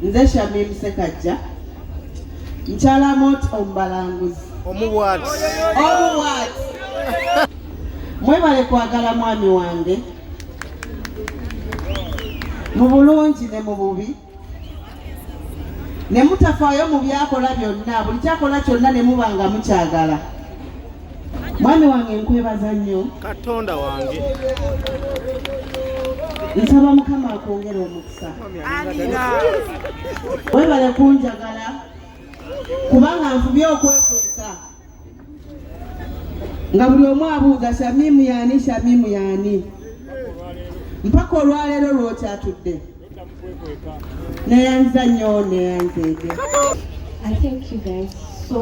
nze Shamim Sekajja nkyala moti omubalanguzi omubwati mwebale kwagala mwami wange mu bulungi ne mu bubi ne mutafaayo mu byakola byonna buli kyakola kyonna ne muba nga mukyagala. Mwami wange nkwebaza nnyo Katonda wange nsaba Mukama akwongera omukisa. Webale kunjagala kubanga nfubye okwekweka nga buli omu abuuza Shamimu yaani Shamimu yaani mpaka olwaleero lwokyatudde neyanziza nnyo neyanzeege. I thank you guys so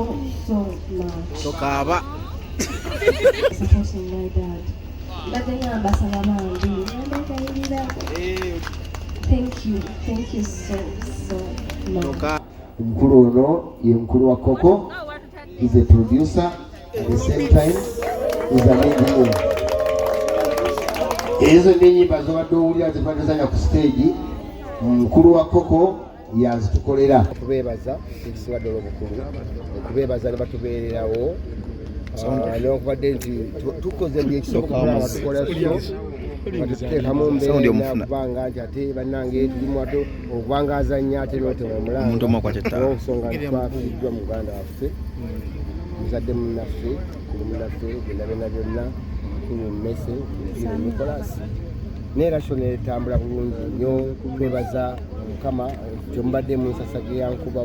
much. tokaaba Supporting my dad. Mbadde ngamba saba bandi nandekayirira. Thank you so much. Mkulu ono ye mkulu wa Koko. He's a producer at the same time he's a lead role. Ezo n'ennyimba zobadde owulira zebatuzanya ku stage mkulu wa Koko yazitukolera. Okubeebaza ekisiwadde olw'obukulu okubeebaza ne batubeererawo n'okubadde nti tukoze byekisoboka tukola batuteekamu mbeera kubanga nti ate bannange tulimu ate okubanga azannya ate n'okusonga twafiiddwa muganda waffe muzadde munnaffe kulu munnaffe byonna byonna kulu mmese tulifiire Nikolasi neerasho netambula bulungi nnyo twebaza Mukama kyomubadde munsasage yankuba